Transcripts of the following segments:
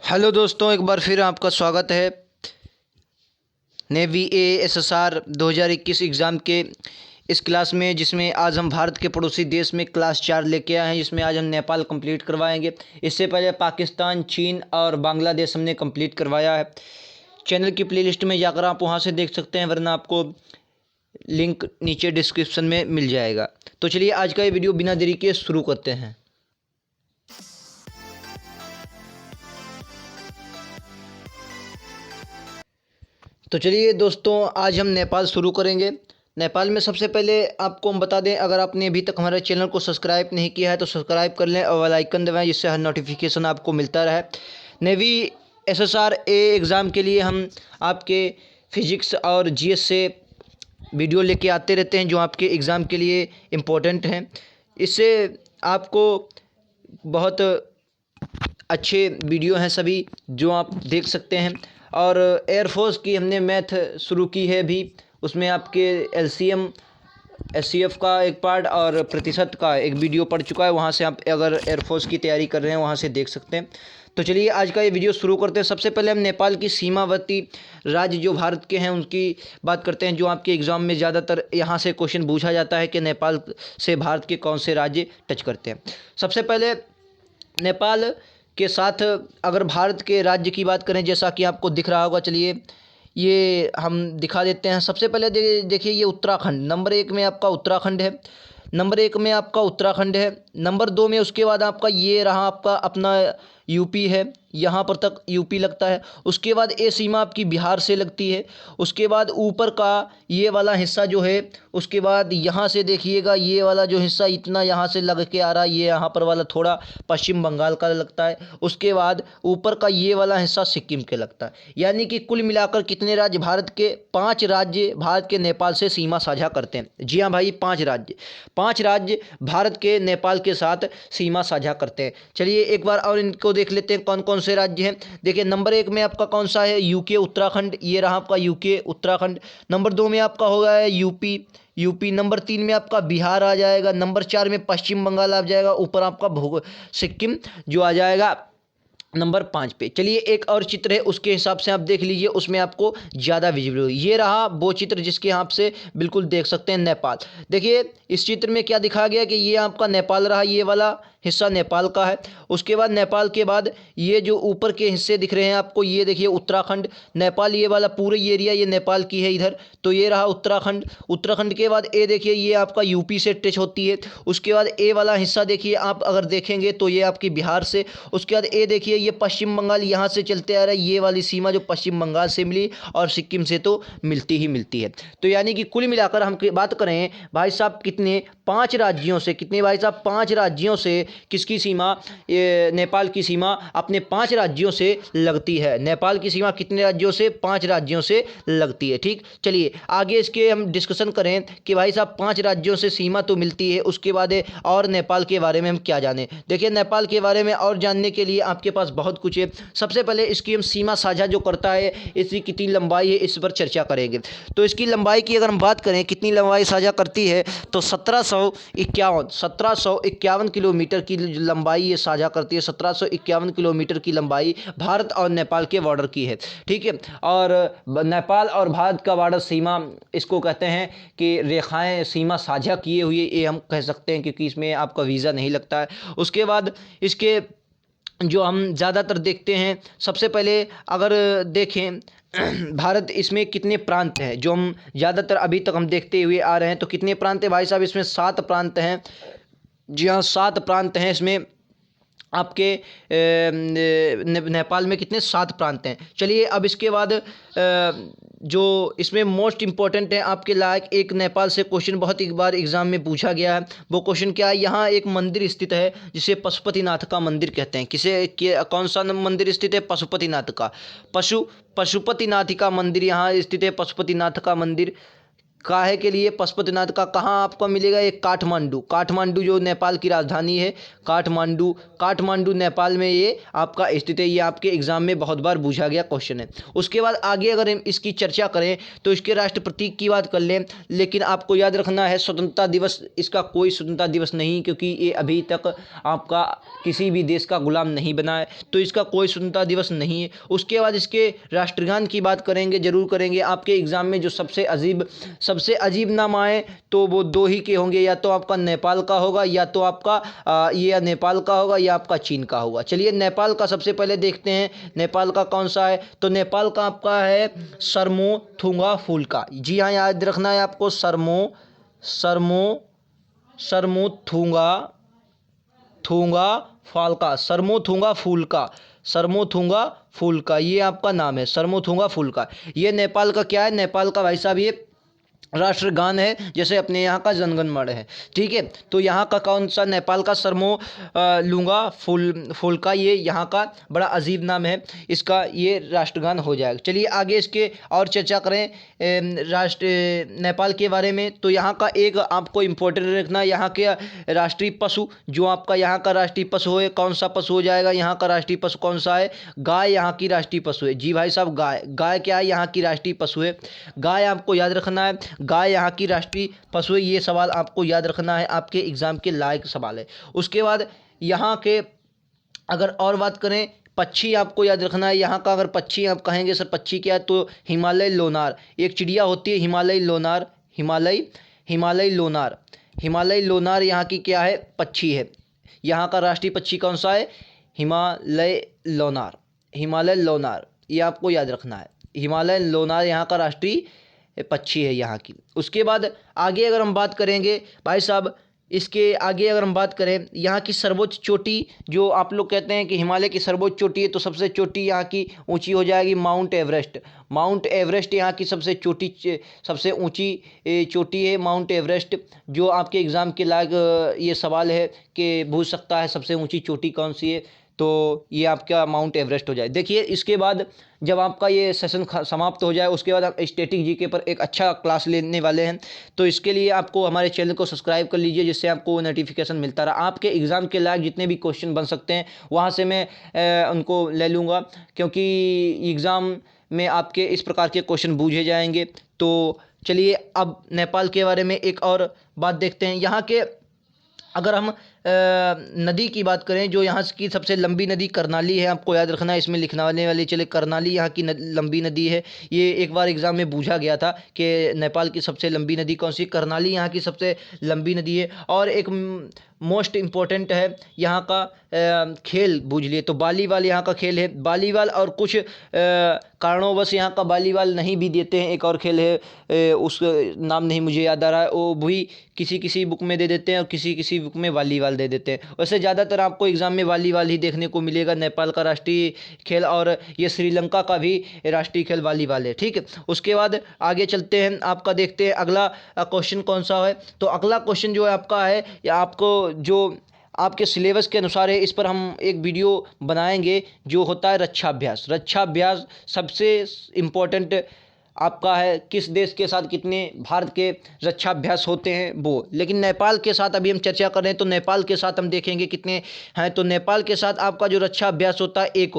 Hello दोस्तों, एक बार फिर आपका स्वागत है नेवी ASSR 2021 एग्ज़ाम के इस क्लास में, जिसमें आज हम भारत के पड़ोसी देश में क्लास 4 लेके आए हैं, जिसमें आज हम नेपाल कंप्लीट करवाएंगे। इससे पहले पाकिस्तान, चीन और बांग्लादेश हमने कंप्लीट करवाया है। चैनल की प्लेलिस्ट में जाकर आप वहां से देख सकते हैं, वरना आपको लिंक नीचे डिस्क्रिप्शन में मिल जाएगा। तो चलिए आज का ये वीडियो बिना देरी के शुरू करते हैं। तो चलिए दोस्तों, आज हम नेपाल शुरू करेंगे। नेपाल में सबसे पहले आपको हम बता दें, अगर आपने अभी तक हमारे चैनल को सब्सक्राइब नहीं किया है तो सब्सक्राइब कर लें और बेल आइकन दबाएं, जिससे हर नोटिफिकेशन आपको मिलता रहे। नेवी SSR-A एग्ज़ाम के लिए हम आपके फिजिक्स और GS से वीडियो लेके आते रहते हैं, जो आपके एग्ज़ाम के लिए इम्पोर्टेंट हैं। इससे आपको बहुत अच्छे वीडियो हैं सभी, जो आप देख सकते हैं। और एयरफोर्स की हमने मैथ शुरू की है भी, उसमें आपके LCM SCF का एक पार्ट और प्रतिशत का एक वीडियो पड़ चुका है। वहाँ से आप अगर एयरफोर्स की तैयारी कर रहे हैं वहाँ से देख सकते हैं। तो चलिए आज का ये वीडियो शुरू करते हैं। सबसे पहले हम नेपाल की सीमावर्ती राज्य जो भारत के हैं उनकी बात करते हैं, जो आपके एग्ज़ाम में ज़्यादातर यहाँ से क्वेश्चन पूछा जाता है कि नेपाल से भारत के कौन से राज्य टच करते हैं। सबसे पहले नेपाल के साथ अगर भारत के राज्य की बात करें, जैसा कि आपको दिख रहा होगा, चलिए ये हम दिखा देते हैं। सबसे पहले देखिए ये उत्तराखंड नंबर 1 में आपका उत्तराखंड है। नंबर 1 में आपका उत्तराखंड है। नंबर 2 में उसके बाद आपका ये रहा, आपका अपना यूपी है, यहाँ पर तक यूपी लगता है। उसके बाद ये सीमा आपकी बिहार से लगती है। उसके बाद ऊपर का ये वाला हिस्सा जो है, उसके बाद यहाँ से देखिएगा ये वाला जो हिस्सा इतना यहाँ से लग के आ रहा है, ये यहाँ पर वाला थोड़ा पश्चिम बंगाल का लगता है। उसके बाद ऊपर का ये वाला हिस्सा सिक्किम के लगता है। यानी कि कुल मिलाकर कितने राज्य, भारत के 5 राज्य भारत के नेपाल से सीमा साझा करते हैं। जी हाँ भाई, 5 राज्य भारत के नेपाल के साथ सीमा साझा करते हैं। चलिए एक बार और इनको देख लेते हैं कौन कौन से राज्य हैं। देखिए नंबर 1 में आपका कौन सा है, यूके उत्तराखंड, ये रहा आपका यूके उत्तराखंड। नंबर 2 में आपका होगा है यूपी। नंबर 3 में आपका बिहार आ जाएगा। नंबर 4 में पश्चिम बंगाल आ जाएगा। ऊपर आपका सिक्किम जो आ जाएगा नंबर 5 पे। चलिए एक और चित्र है, उसके हिसाब से आप देख लीजिए, उसमें आपको ज़्यादा विजिबल हो। ये रहा वो चित्र जिसके आप से बिल्कुल देख सकते हैं नेपाल। देखिए इस चित्र में क्या दिखाया गया कि ये आपका नेपाल रहा, ये वाला हिस्सा नेपाल का है। उसके बाद नेपाल के बाद ये जो ऊपर के हिस्से दिख रहे हैं आपको, ये देखिए उत्तराखंड, नेपाल, ये वाला पूरे एरिया ये नेपाल की है इधर। तो ये रहा उत्तराखंड के बाद ए देखिए ये आपका यूपी से टच होती है। उसके बाद ए वाला हिस्सा देखिए, आप अगर देखेंगे तो ये आपकी बिहार से। उसके बाद ए देखिए ये पश्चिम बंगाल यहाँ से चलते आ रहा है, ये वाली सीमा जो पश्चिम बंगाल से मिली और सिक्किम से तो मिलती ही मिलती है। तो यानी कि कुल मिलाकर हम बात करें भाई साहब, कितने 5 राज्यों से, कितने भाई साहब 5 राज्यों से किसकी सीमा, नेपाल की सीमा अपने 5 राज्यों से लगती है। नेपाल की सीमा कितने राज्यों से, 5 राज्यों से लगती है। ठीक, चलिए आगे इसके हम डिस्कशन करें कि भाई साहब 5 राज्यों से सीमा तो मिलती है, उसके बाद और नेपाल के बारे में हम क्या जानें। देखिए नेपाल के बारे में और जानने के लिए आपके पास बहुत कुछ है। सबसे पहले इसकी हम सीमा साझा जो करता है, इसकी कितनी लंबाई है, इस पर चर्चा करेंगे। तो इसकी लंबाई की अगर हम बात करें, कितनी लंबाई साझा करती है, तो 1751 किलोमीटर की लंबाई ये साझा करती है। 1751 किलोमीटर की लंबाई भारत और नेपाल के बॉर्डर की है। ठीक है, और नेपाल और भारत का बॉर्डर सीमा, इसको कहते हैं कि रेखाएं सीमा साझा किए हुए, ये हम कह सकते हैं, क्योंकि इसमें आपका वीज़ा नहीं लगता है। उसके बाद इसके जो हम ज़्यादातर देखते हैं, सबसे पहले अगर देखें भारत, इसमें कितने प्रांत हैं, जो हम ज़्यादातर अभी तक हम देखते हुए आ रहे हैं। तो कितने प्रांत हैं भाई साहब, इसमें 7 प्रांत हैं। जी हाँ, 7 प्रांत हैं इसमें आपके नेपाल में कितने, 7 प्रांत हैं। चलिए अब इसके बाद जो इसमें मोस्ट इम्पॉर्टेंट है आपके लायक, एक नेपाल से क्वेश्चन बहुत एक बार एग्जाम में पूछा गया है। वो क्वेश्चन क्या है, यहाँ एक मंदिर स्थित है जिसे पशुपतिनाथ का मंदिर कहते हैं। कौन सा मंदिर स्थित है, पशुपतिनाथ का, पशुपतिनाथ का मंदिर यहाँ स्थित है। पशुपतिनाथ का मंदिर काहे के लिए पशुपतिनाथ का कहाँ आपको मिलेगा? ये काठमांडू, काठमांडू जो नेपाल की राजधानी है, काठमांडू, काठमांडू नेपाल में ये आपका स्थित है। ये आपके एग्जाम में बहुत बार पूछा गया क्वेश्चन है। उसके बाद आगे अगर हम इसकी चर्चा करें तो इसके राष्ट्र प्रतीक की बात कर लें, लेकिन आपको याद रखना है स्वतंत्रता दिवस, इसका कोई स्वतंत्रता दिवस नहीं, क्योंकि ये अभी तक आपका किसी भी देश का गुलाम नहीं बना है, तो इसका कोई स्वतंत्रता दिवस नहीं है। उसके बाद इसके राष्ट्रगान की बात करेंगे, जरूर करेंगे। आपके एग्जाम में जो सबसे अजीब नाम आए तो वो दो ही के होंगे, या तो आपका नेपाल का होगा, या तो आपका ये नेपाल का होगा, या आपका चीन का होगा। चलिए नेपाल का सबसे पहले देखते हैं, नेपाल का कौन सा है? तो नेपाल का आपका है सरमोथुंगा फुल्का। जी हाँ, याद रखना है आपको, सरमोथुंगा फुल्का, ये आपका नाम है, सरमोथुंगा फुल्का। ये नेपाल का क्या है? नेपाल का भाई साहब ये राष्ट्रगान है, जैसे अपने यहाँ का जनगण मन है, ठीक है। तो यहाँ का कौन सा? नेपाल का लूंगा फुल्का, ये यहाँ का बड़ा अजीब नाम है, इसका ये राष्ट्रगान हो जाएगा। चलिए आगे इसके और चर्चा करें नेपाल के बारे में। तो यहाँ का एक आपको इम्पोर्टेंट रखना, यहाँ के राष्ट्रीय पशु, जो आपका यहाँ का राष्ट्रीय पशु है, कौन सा पशु हो जाएगा? यहाँ का राष्ट्रीय पशु कौन सा है? गाय यहाँ की राष्ट्रीय पशु है। जी भाई साहब, गाय क्या है? यहाँ की राष्ट्रीय पशु है। गाय आपको याद रखना है, गाय यहाँ की राष्ट्रीय पशु है। ये सवाल आपको याद रखना है, आपके एग्जाम के लायक सवाल है। उसके बाद यहाँ के अगर और बात करें, पक्षी आपको याद रखना है। यहाँ का अगर पक्षी आप कहेंगे सर पक्षी क्या है, तो हिमालय लोनार, एक चिड़िया होती है हिमालय लोनार यहाँ की क्या है? पक्षी है। यहाँ का राष्ट्रीय पक्षी कौन सा है? हिमालय लोनार, ये आपको याद रखना है। हिमालय लोनार यहाँ का राष्ट्रीय पक्षी है यहाँ की। उसके बाद आगे अगर हम बात करेंगे भाई साहब, इसके आगे अगर हम बात करें, यहाँ की सर्वोच्च चोटी, जो आप लोग कहते हैं कि हिमालय की सर्वोच्च चोटी है, तो सबसे चोटी यहाँ की ऊंची हो जाएगी माउंट एवरेस्ट यहाँ की सबसे ऊंची चोटी है माउंट एवरेस्ट। जो आपके एग्ज़ाम के लायक ये सवाल है कि पूछ सकता है सबसे ऊँची चोटी कौन सी है, तो ये आपका माउंट एवरेस्ट हो जाए। देखिए इसके बाद जब आपका ये सेशन समाप्त हो जाए, उसके बाद हम स्टैटिक जीके पर एक अच्छा क्लास लेने वाले हैं, तो इसके लिए आपको हमारे चैनल को सब्सक्राइब कर लीजिए, जिससे आपको नोटिफिकेशन मिलता रहा। आपके एग्ज़ाम के लायक जितने भी क्वेश्चन बन सकते हैं वहाँ से मैं उनको ले लूँगा, क्योंकि एग्ज़ाम में आपके इस प्रकार के क्वेश्चन पूछे जाएंगे। तो चलिए अब नेपाल के बारे में एक और बात देखते हैं। यहाँ के अगर हम नदी की बात करें, जो यहाँ की सबसे लंबी नदी कर्णाली है, आपको याद रखना है, इसमें लिखने वाले चले कर्णाली यहाँ की लंबी नदी है। ये एक बार एग्जाम में पूछा गया था कि नेपाल की सबसे लंबी नदी कौन सी? कर्णाली यहाँ की सबसे लंबी नदी है। और एक मोस्ट इम्पोर्टेंट है यहाँ का खेल बूझ लिए, तो वॉलीबॉल यहाँ का खेल है। वॉलीबॉल और कुछ कारणोंवश यहाँ का वॉलीबॉल नहीं भी देते हैं। एक और खेल है, उस नाम नहीं मुझे याद आ रहा है, वो भी किसी बुक में दे देते हैं और किसी बुक में वॉलीबॉल दे देते हैं। वैसे ज़्यादातर आपको एग्ज़ाम में वॉलीबॉल ही देखने को मिलेगा। नेपाल का राष्ट्रीय खेल और ये श्रीलंका का भी राष्ट्रीय खेल वॉलीबॉल है, ठीक है। उसके बाद आगे चलते हैं, आपका देखते हैं अगला क्वेश्चन कौन सा है। तो अगला क्वेश्चन जो है आपका है, या आपको जो आपके सिलेबस के अनुसार है, इस पर हम एक वीडियो बनाएंगे, जो होता है रक्षा अभ्यास सबसे इम्पोर्टेंट आपका है। किस देश के साथ कितने भारत के रक्षा अभ्यास होते हैं वो। लेकिन नेपाल के साथ अभी हम चर्चा कर रहे हैं, तो नेपाल के साथ हम देखेंगे कितने हैं। तो नेपाल के साथ आपका जो रक्षा अभ्यास होता है एक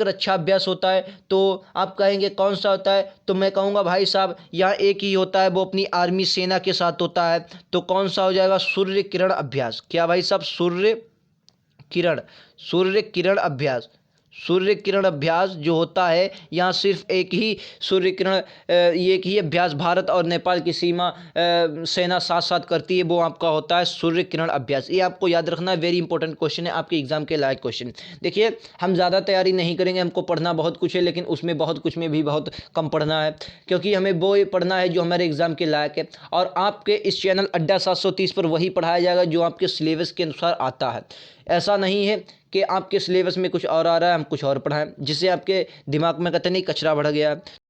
रक्षा अभ्यास होता है। तो आप कहेंगे कौन सा होता है, तो मैं कहूँगा भाई साहब यहाँ एक ही होता है, वो अपनी आर्मी सेना के साथ होता है। तो कौन सा हो जाएगा? सूर्य किरण अभ्यास। क्या भाई साहब? सूर्य किरण अभ्यास जो होता है, यहाँ सिर्फ एक ही अभ्यास भारत और नेपाल की सीमा सेना साथ साथ करती है, वो आपका होता है सूर्य किरण अभ्यास। ये आपको याद रखना है, वेरी इंपॉर्टेंट क्वेश्चन है, आपके एग्जाम के लायक क्वेश्चन। देखिए हम ज़्यादा तैयारी नहीं करेंगे, हमको पढ़ना बहुत कुछ है, लेकिन उसमें बहुत कुछ में भी बहुत कम पढ़ना है, क्योंकि हमें वो पढ़ना है जो हमारे एग्जाम के लायक है। और आपके इस चैनल अड्डा 730 पर वही पढ़ाया जाएगा जो आपके सिलेबस के अनुसार आता है। ऐसा नहीं है कि आपके सिलेबस में कुछ और आ रहा है, हम कुछ और पढ़ाएं, जिससे आपके दिमाग में कहते नहीं कचरा बढ़ गया है।